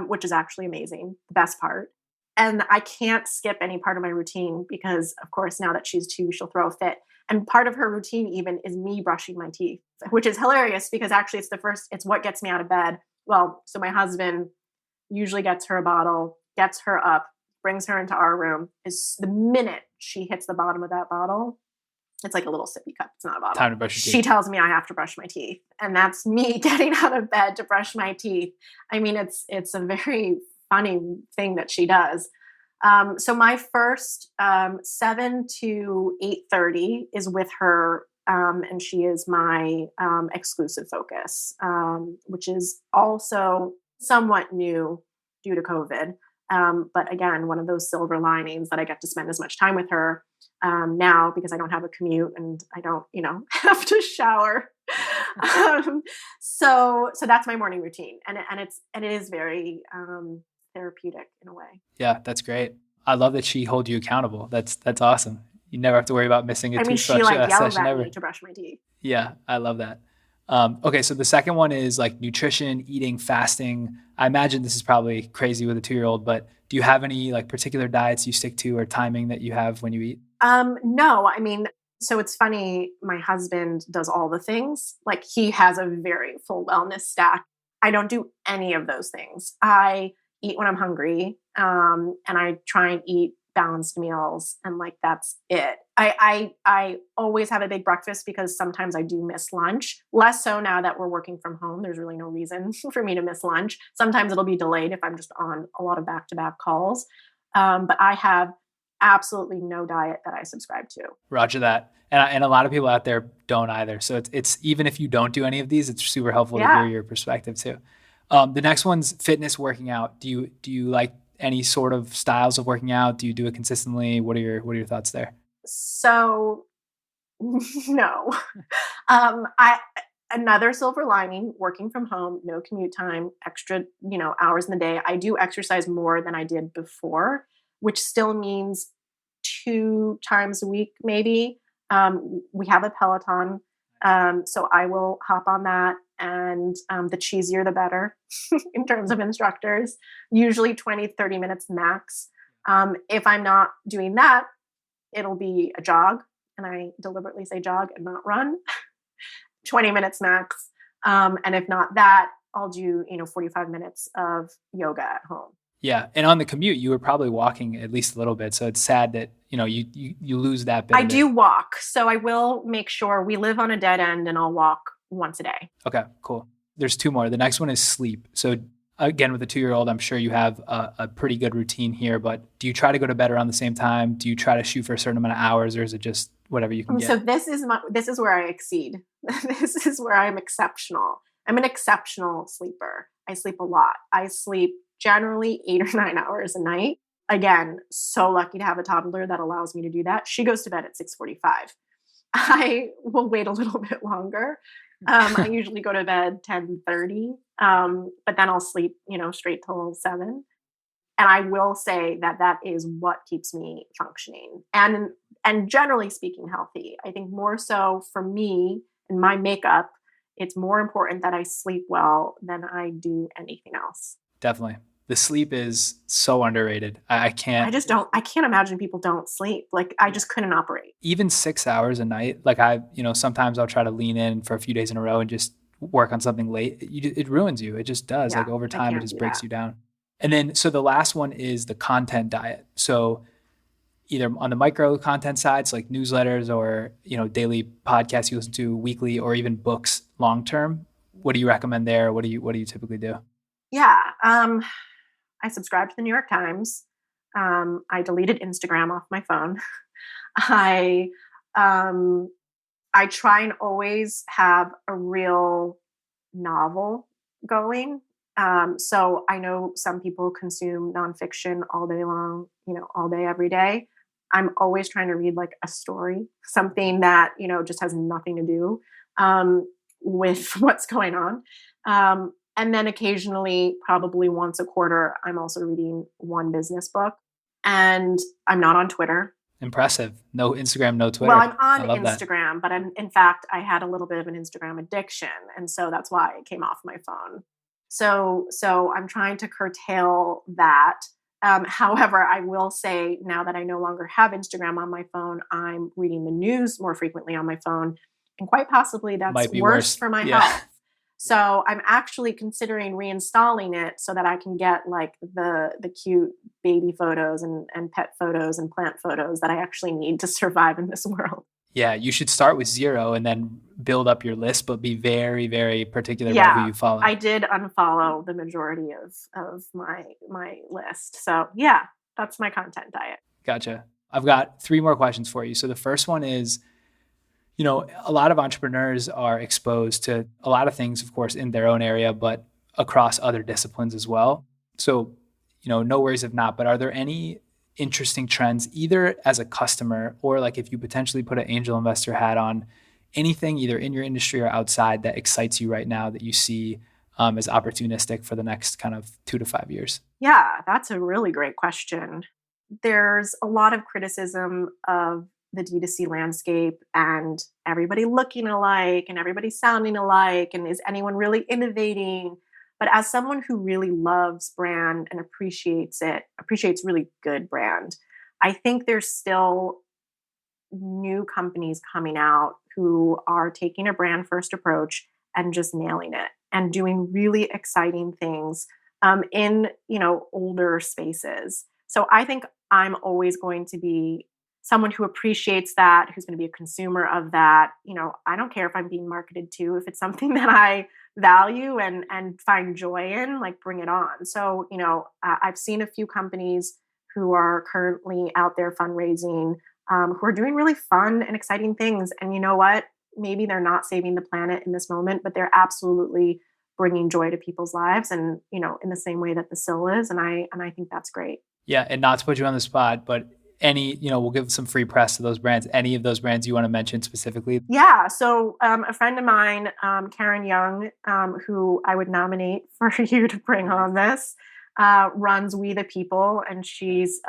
which is actually amazing. The best part. And I can't skip any part of my routine because, of course, now that she's 2, she'll throw a fit. And part of her routine even is me brushing my teeth, which is hilarious because actually it's what gets me out of bed. Well, so my husband usually gets her a bottle, gets her up, brings her into our room. Is the minute she hits the bottom of that bottle, it's like a little sippy cup. It's not a bottle. Time to brush your teeth. She tells me I have to brush my teeth. And that's me getting out of bed to brush my teeth. I mean, it's a very funny thing that she does. So my first 7 to 8:30 is with her, and she is my exclusive focus, which is also somewhat new due to COVID. But again, one of those silver linings that I get to spend as much time with her now because I don't have a commute and I don't, have to shower. So that's my morning routine, and it is very therapeutic in a way. Yeah, that's great. I love that she holds you accountable. That's awesome. You never have to worry about missing a toothbrush she yells session at ever. me to brush my teeth. Yeah, I love that. Okay, so the second one is like nutrition, eating, fasting. I imagine this is probably crazy with a 2-year-old, but do you have any like particular diets you stick to or timing that you have when you eat? No, I mean, so it's funny. My husband does all the things. Like he has a very full wellness stack. I don't do any of those things. I eat when I'm hungry, and I try and eat balanced meals, and like that's it. I always have a big breakfast because sometimes I do miss lunch. Less so now that we're working from home. There's really no reason for me to miss lunch. Sometimes it'll be delayed if I'm just on a lot of back-to-back calls. But I have absolutely no diet that I subscribe to. Roger that. And a lot of people out there don't either. So it's even if you don't do any of these, it's super helpful to hear your perspective too. The next one's fitness, working out. Do you like any sort of styles of working out? Do you do it consistently? What are your thoughts there? So no. Another silver lining, working from home, no commute time, extra, hours in the day. I do exercise more than I did before, which still means 2 times a week, maybe. We have a Peloton. So I will hop on that, and the cheesier, the better in terms of instructors, usually 20, 30 minutes max. If I'm not doing that, it'll be a jog, and I deliberately say jog and not run, 20 minutes max. And if not that, I'll do, 45 minutes of yoga at home. Yeah. And on the commute, you were probably walking at least a little bit. So it's sad that, you lose that bit. I do walk. So I will make sure we live on a dead end, and I'll walk once a day. Okay, cool. There's 2 more. The next one is sleep. So again, with a 2-year-old, I'm sure you have a pretty good routine here, but do you try to go to bed around the same time? Do you try to shoot for a certain amount of hours, or is it just whatever you can get? So this is where I exceed. This is where I'm exceptional. I'm an exceptional sleeper. I sleep a lot. I sleep generally 8 or 9 hours a night. Again, so lucky to have a toddler that allows me to do that. She goes to bed at 6:45. I will wait a little bit longer. I usually go to bed 10:30, but then I'll sleep, straight till 7. And I will say that that is what keeps me functioning and generally speaking healthy. I think more so for me and my makeup, it's more important that I sleep well than I do anything else. Definitely. The sleep is so underrated. I can't I can't imagine people don't sleep. Like I just couldn't operate. even 6 hours a night. Like sometimes I'll try to lean in for a few days in a row and just work on something late. It ruins you. It just does. Yeah, Like over I time, it can't just do breaks that. you down. And then, so the last one is the content diet. So either on the micro content sides, like newsletters or, daily podcasts you listen to weekly, or even books long term. What do you recommend there? What do you typically do? Yeah. I subscribe to the New York Times. I deleted Instagram off my phone. I um, I try and always have a real novel going. So I know some people consume nonfiction all day long, all day, every day. I'm always trying to read like a story, something that, just has nothing to do with what's going on. And then occasionally, probably once a quarter, I'm also reading one business book. And I'm not on Twitter. Impressive. No Instagram, no Well, Twitter. I'm on I love that. Instagram, but in fact, I had a little bit of an Instagram addiction, and so that's why it came off my phone. So I'm trying to curtail that. However, I will say now that I no longer have Instagram on my phone, I'm reading the news more frequently on my phone, and quite possibly that's Might be worse worse. for my Yeah. health. So I'm actually considering reinstalling it so that I can get like the cute baby photos and pet photos and plant photos that I actually need to survive in this world. Yeah, you should start with 0 and then build up your list, but be very, very particular about who Yeah, you follow. I did unfollow the majority of my list. So yeah, that's my content diet. Gotcha. I've got 3 more questions for you. So the first one is, a lot of entrepreneurs are exposed to a lot of things, of course, in their own area, but across other disciplines as well. So, no worries if not, but are there any interesting trends, either as a customer or like if you potentially put an angel investor hat on, anything either in your industry or outside that excites you right now that you see as opportunistic for the next kind of 2 to 5 years? Yeah, that's a really great question. There's a lot of criticism of the D2C landscape and everybody looking alike and everybody sounding alike. And is anyone really innovating? But as someone who really loves brand and appreciates really good brand, I think there's still new companies coming out who are taking a brand first approach and just nailing it and doing really exciting things in older spaces. So I think I'm always going to be someone who appreciates that, who's going to be a consumer of that. I don't care if I'm being marketed to. If it's something that I value and find joy in, like bring it on. So I've seen a few companies who are currently out there fundraising, who are doing really fun and exciting things. And you know what? Maybe they're not saving the planet in this moment, but they're absolutely bringing joy to people's lives, and in the same way that the Sill is. And I think that's great. Yeah, and not to put you on the spot, but we'll give some free press to those brands. Any of those brands you want to mention specifically? Yeah. So a friend of mine, Karen Young, who I would nominate for you to bring on this, runs We the People, and she's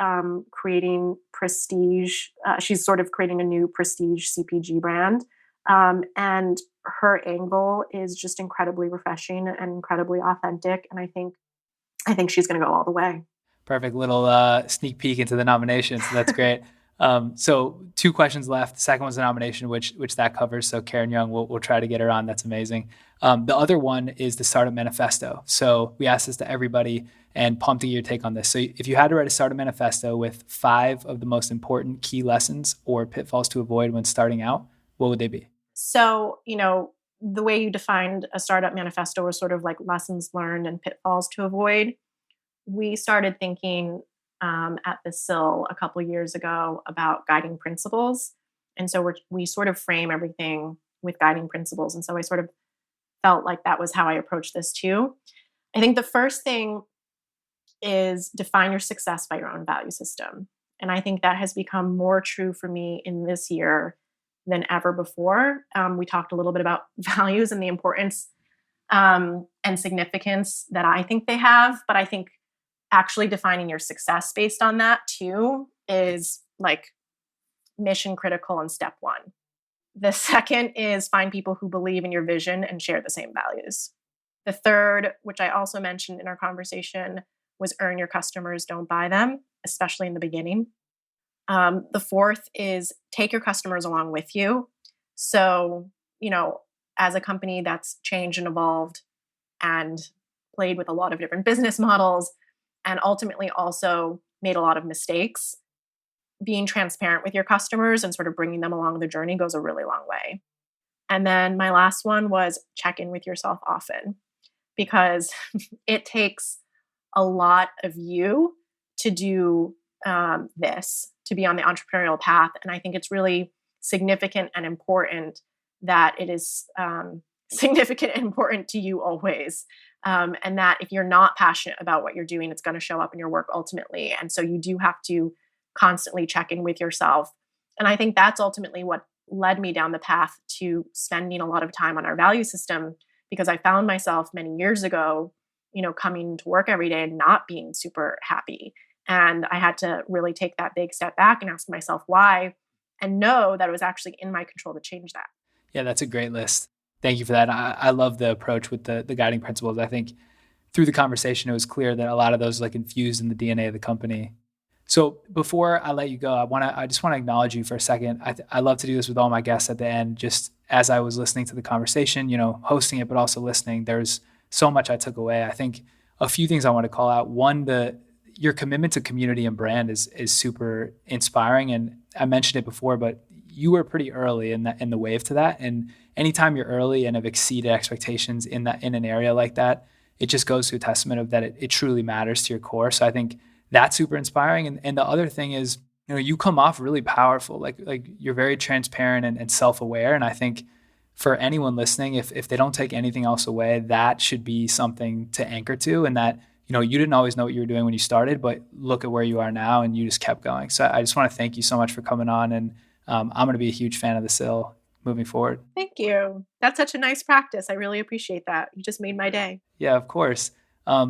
creating prestige. She's sort of creating a new prestige CPG brand. And her angle is just incredibly refreshing and incredibly authentic. And I think she's going to go all the way. Perfect little sneak peek into the nomination. So that's great. So 2 questions left. The second one's a nomination, which that covers. So Karen Young, we'll try to get her on. That's amazing. The other one is the Startup Manifesto. So we asked this to everybody, and pumped to get your take on this. So if you had to write a Startup Manifesto with 5 of the most important key lessons or pitfalls to avoid when starting out, what would they be? So, the way you defined a startup manifesto was sort of like lessons learned and pitfalls to avoid. We started thinking at the Sill a couple years ago about guiding principles. And so we sort of frame everything with guiding principles. And so I sort of felt like that was how I approached this too. I think the first thing is define your success by your own value system. And I think that has become more true for me in this year than ever before. We talked a little bit about values and the importance and significance that I think they have, but I think actually defining your success based on that too is like mission critical and step one. The second is find people who believe in your vision and share the same values. The third, which I also mentioned in our conversation, was earn your customers, don't buy them, especially in the beginning. The fourth is take your customers along with you. So, as a company that's changed and evolved and played with a lot of different business models and ultimately also made a lot of mistakes, being transparent with your customers and sort of bringing them along the journey goes a really long way. And then my last one was check in with yourself often, because it takes a lot of you to do this, to be on the entrepreneurial path. And I think it's really significant and important that it is significant and important to you always. And that if you're not passionate about what you're doing, it's going to show up in your work ultimately. And so you do have to constantly check in with yourself. And I think that's ultimately what led me down the path to spending a lot of time on our value system, because I found myself many years ago, coming to work every day and not being super happy. And I had to really take that big step back and ask myself why, and know that it was actually in my control to change that. Yeah, that's a great list. Thank you for that. I love the approach with the guiding principles. I think through the conversation, it was clear that a lot of those like infused in the DNA of the company. So before I let you go, I just want to acknowledge you for a second. I love to do this with all my guests at the end. Just as I was listening to the conversation, hosting it, but also listening, there's so much I took away. I think a few things I want to call out. One, your commitment to community and brand is super inspiring. And I mentioned it before, but you were pretty early in the wave to that. And anytime you're early and have exceeded expectations in an area like that, it just goes to a testament of that it truly matters to your core. So I think that's super inspiring. And the other thing is, you come off really powerful. Like you're very transparent and self-aware. And I think for anyone listening, if they don't take anything else away, that should be something to anchor to. And that, you didn't always know what you were doing when you started, but look at where you are now and you just kept going. So I just want to thank you so much for coming on. And I'm going to be a huge fan of the Sill moving forward. Thank you. That's such a nice practice. I really appreciate that. You just made my day. Yeah, of course.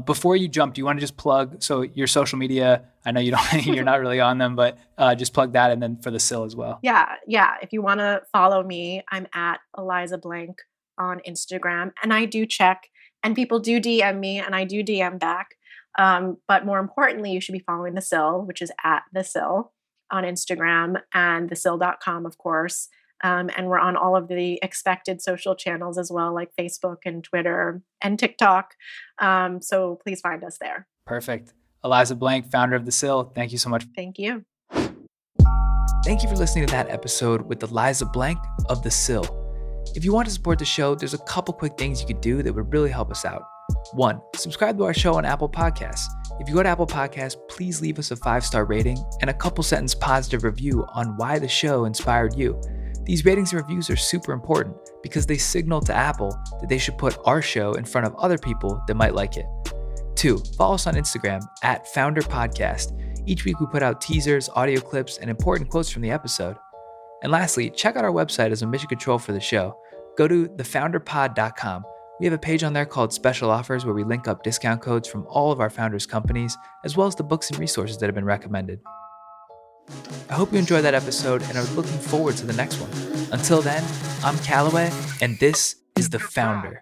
Before you jump, do you want to just plug, so your social media, I know you're not really on them, but just plug that, and then for the Sill as well. Yeah. If you want to follow me, I'm at Eliza Blank on Instagram, and I do check, and people do DM me, and I do DM back. But more importantly, you should be following the Sill, which is at the Sill on Instagram, and thesill.com, of course. And we're on all of the expected social channels as well, like Facebook and Twitter and TikTok. So please find us there. Perfect. Eliza Blank, founder of the Sill. Thank you so much. Thank you. Thank you for listening to that episode with Eliza Blank of the Sill. If you want to support the show, there's a couple quick things you could do that would really help us out. 1, subscribe to our show on Apple Podcasts. If you go to Apple Podcasts, please leave us a 5-star rating and a couple sentence positive review on why the show inspired you. These ratings and reviews are super important because they signal to Apple that they should put our show in front of other people that might like it. 2, follow us on Instagram at Founder Podcast. Each week we put out teasers, audio clips, and important quotes from the episode. And lastly, check out our website as a mission control for the show. Go to thefounderpod.com. We have a page on there called Special Offers where we link up discount codes from all of our founders' companies, as well as the books and resources that have been recommended. I hope you enjoyed that episode and are looking forward to the next one. Until then, I'm Kallaway, and this is The Founder.